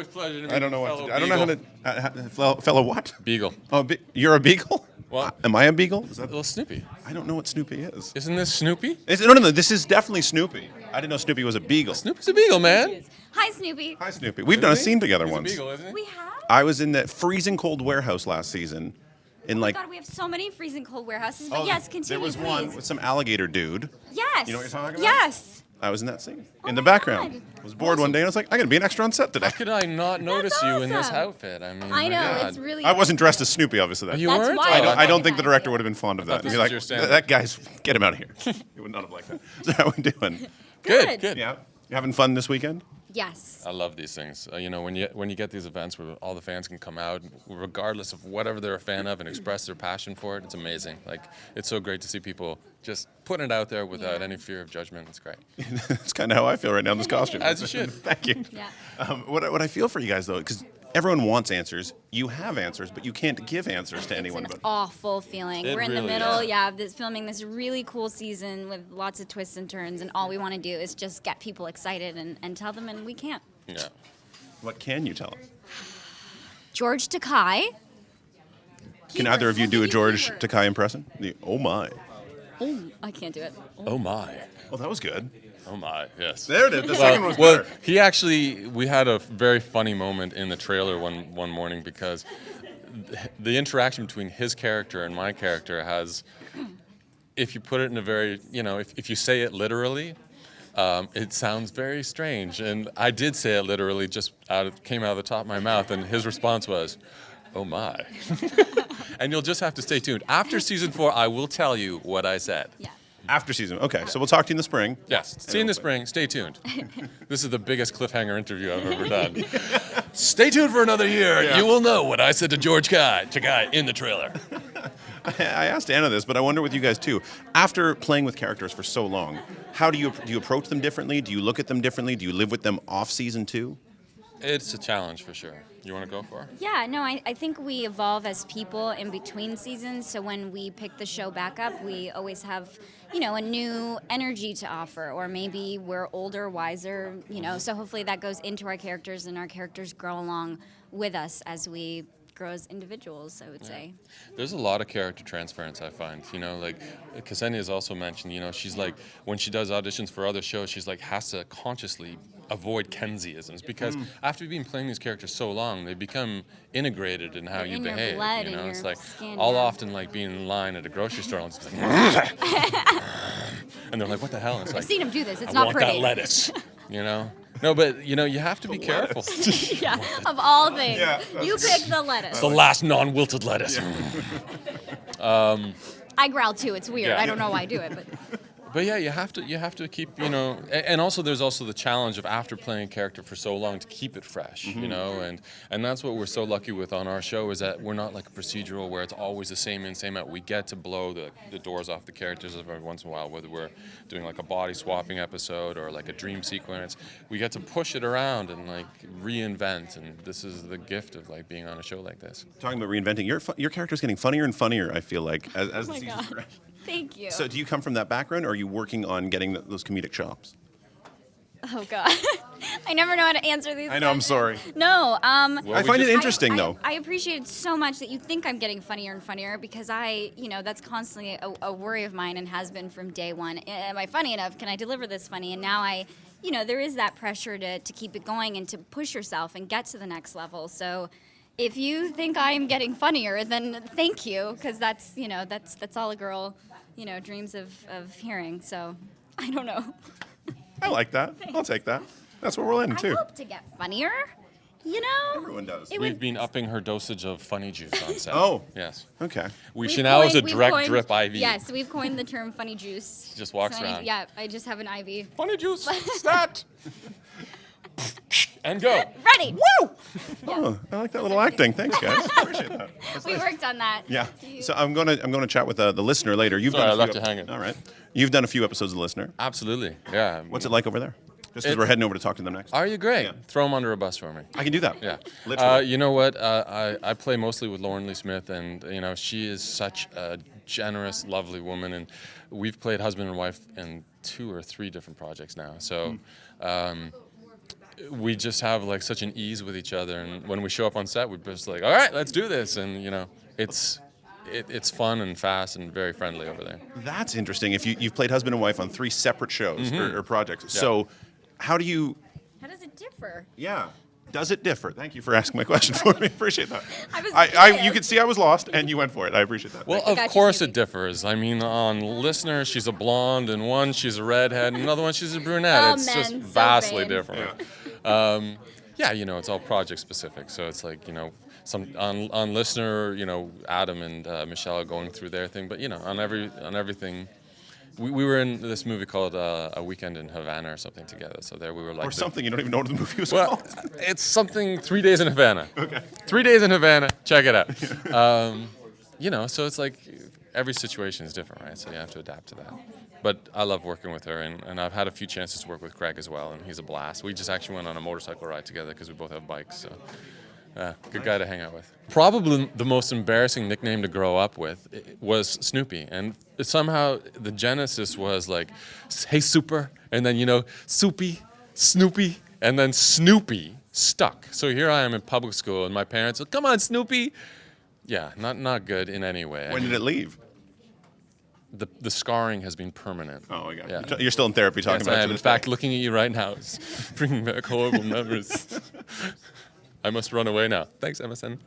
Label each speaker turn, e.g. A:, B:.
A: always a pleasure to meet
B: I don't know
A: you,
B: what to
A: fellow
B: do. I don't know how to. Fellow what?
A: Beagle.
B: Oh, you're a beagle?
A: What?
B: Am I a beagle? Is that,
A: Little Snoopy.
B: I don't know what Snoopy is.
A: Isn't this Snoopy?
B: No. This is definitely Snoopy. I didn't know Snoopy was a beagle.
A: Snoopy's a beagle, man.
C: Hi, Snoopy.
B: Hi, Snoopy. We've done a scene together
A: He's
B: once.
A: a beagle, isn't he?
C: We have?
B: I was in that freezing cold warehouse last season. In
C: Oh God, we have so many freezing cold warehouses. But yes, continue,
B: there was
C: please.
B: one with some alligator dude.
C: Yes.
B: You know what you're talking about?
C: Yes.
B: I was in that scene in
C: Oh
B: the
C: my
B: background.
C: God.
B: I was bored one day and I was like, I'm gonna be an extra on set today.
A: How could I not notice you in this
C: awesome.
A: outfit? I mean,
C: I
A: my
C: know,
A: God.
C: it's really
B: I wasn't dressed as Snoopy, obviously. That
A: You
C: That's
A: weren't?
C: why
A: Oh,
B: I don't think the
C: recognize
B: director
C: you.
B: would have been fond of that.
A: this
B: Be
A: was
B: like,
A: your standard.
B: that guy's, get him out of here. He would not have liked that. So how we doing?
A: Good, good.
B: Yeah. You having fun this weekend?
C: Yes.
A: I love these things. You know, when you get these events where all the fans can come out, regardless of whatever they're a fan of, and express their passion for it, it's amazing. Like, it's so great to see people just putting it out there without any fear of judgment. It's great.
B: That's kind of how I feel right now in this costume.
A: As you should.
B: Thank you.
C: Yeah.
B: What I feel for you guys, though, because everyone wants answers. You have answers, but you can't give answers to anyone.
C: It's an
B: But
C: awful feeling.
A: It
C: We're in the
A: really
C: middle,
A: is.
C: filming this really cool season with lots of twists and turns, and all we want to do is just get people excited and tell them, and we can't.
A: Yeah.
B: what can you tell us?
C: George Takei.
B: Can either of you do a George Takei impression? Oh my.
C: Oh, I can't do it.
A: Oh my.
B: Well, that was good.
A: Oh my. Yes.
B: There it is. The second one's
A: Well,
B: better.
A: we had a very funny moment in the trailer one morning because the interaction between his character and my character has, if you put it in a very, if you say it literally, it sounds very strange. And I did say it literally, just came out of the top of my mouth, and his response was, oh my. And you'll just have to stay tuned. After season 4, I will tell you what I said.
C: Yeah.
B: After season. Okay, so we'll talk to you in the spring.
A: Yes, see you in the spring. Stay tuned. This is the biggest cliffhanger interview I've ever done. Stay tuned for another year.
B: Yeah.
A: You will know what I said to George Takei in the trailer.
B: I asked Anna this, but I wonder with you guys too. After playing with characters for so long, how do you approach them differently? Do you look at them differently? Do you live with them off season 2?
A: It's a challenge for sure. You want to go for it?
C: Yeah, no, I think we evolve as people in between seasons. So when we pick the show back up, we always have, a new energy to offer, or maybe we're older, wiser, So hopefully that goes into our characters, and our characters grow along with us as we grow as individuals, I would say.
A: There's a lot of character transference, I find. Like Ksenia has also mentioned, she's like, when she does auditions for other shows, she's like, has to consciously avoid Kenzieisms, because after you've been playing these characters so long, they become integrated in how
C: They're
A: you
C: in your
A: behave.
C: blood, in
A: It's
C: your
A: like,
C: skin,
A: I'll
C: yeah.
A: often like being in line at a grocery store and it's like, and they're like, what the hell? And it's
C: I've
A: like,
C: seen him do this. It's
A: I
C: not
A: want
C: pretty.
A: that lettuce, No, but you have to be careful.
C: Yeah, of all things.
B: Yeah.
C: You pick the lettuce.
A: It's the last non-wilted lettuce.
C: I growl too. It's weird.
A: Yeah.
C: I don't know why I do it, but
A: But yeah, you have to keep, and also there's also the challenge of after playing a character for so long to keep it fresh, and that's what we're so lucky with on our show, is that we're not like a procedural where it's always the same in, same out. We get to blow the doors off the characters every once in a while, whether we're doing like a body swapping episode or like a dream sequence. We get to push it around and like reinvent, and this is the gift of like being on a show like this.
B: Talking about reinventing, your character's getting funnier and funnier, I feel like, as the
C: my
B: season
C: God.
B: progresses.
C: thank you.
B: So do you come from that background, or are you working on getting those comedic chops?
C: Oh God, I never know how to answer these.
B: I know, I'm sorry.
C: No,
B: I find it interesting, though.
C: I appreciate it so much that you think I'm getting funnier and funnier, because that's constantly a worry of mine and has been from day one. Am I funny enough? Can I deliver this funny? And now there is that pressure to keep it going and to push yourself and get to the next level. So if you think I am getting funnier, then thank you, because that's all a girl, dreams of hearing. So I don't know.
B: I like that. I'll take that. That's what we're in,
C: I
B: too.
C: hope to get funnier,
B: Everyone does.
C: It
A: We've
C: would-
A: been upping her dosage of funny juice on set.
B: Oh.
A: Yes.
B: Okay.
A: She now is a
C: we've
A: direct
C: coined-
A: drip IV.
C: Yes, we've coined the term funny juice.
A: Just walks
C: So
A: around.
C: I just have an IV.
A: Funny juice. Stat. And go.
C: Ready.
B: Woo! Oh, I like that little acting. Thanks, guys. Appreciate that.
C: We worked on that.
B: Yeah. So I'm gonna chat with the listener later. You've
A: Sorry,
B: done.
A: I
B: a
A: left
B: few
A: you hanging.
B: All right. You've done a few episodes of the listener.
A: Absolutely. Yeah.
B: What's it like over there? Just as we're heading over to talk to them next.
A: Are you great?
B: Yeah.
A: Throw them under a bus for me.
B: I can do that.
A: Yeah.
B: Literally.
A: You know what? I play mostly with Lauren Lee Smith, and she is such a generous, lovely woman, and we've played husband and wife in 2 or 3 different projects now. So we just have like such an ease with each other, and when we show up on set, we're just like, all right, let's do this, and it's fun and fast and very friendly over there.
B: That's interesting. If you've played husband and wife on 3 separate shows or projects, so how do you?
C: How does it differ?
B: Yeah. Does it differ? Thank you for asking my question for me. Appreciate that.
C: I
B: you could see I was lost, and you went for it. I appreciate that.
A: Well,
B: Thank
A: of course it differs. I mean, on Listener, she's a blonde, and one she's a redhead, and another one she's a brunette.
C: Oh,
A: It's
C: men,
A: just
C: so
A: vastly
C: vain.
A: different. Yeah, it's all project specific. So it's like, some on Listener, Adam and Michelle are going through their thing, but on everything. We were in this movie called A Weekend in Havana or something together. So there we were like...
B: or something. You don't even know what the movie was
A: Well,
B: called.
A: it's something 3 days in Havana.
B: Okay.
A: 3 days in Havana. Check it out. So it's like every situation is different, right? So you have to adapt to that. But I love working with her, and I've had a few chances to work with Craig as well, and he's a blast. We just actually went on a motorcycle ride together because we both have bikes. So, good guy to hang out with. Probably the most embarrassing nickname to grow up with was Snoopy, and somehow the genesis was like, "Hey Super," and then Soupy, Snoopy, and then Snoopy stuck. So here I am in public school, and my parents said, "Come on, Snoopy." Yeah, not good in any way.
B: When did it leave?
A: The scarring has been permanent.
B: Oh my God.
A: Yeah.
B: You're still in therapy talking
A: Yes,
B: about
A: I
B: it.
A: am.
B: to
A: In
B: this
A: fact,
B: day.
A: looking at you right now is bringing back horrible memories. I must run away now. Thanks, MSN.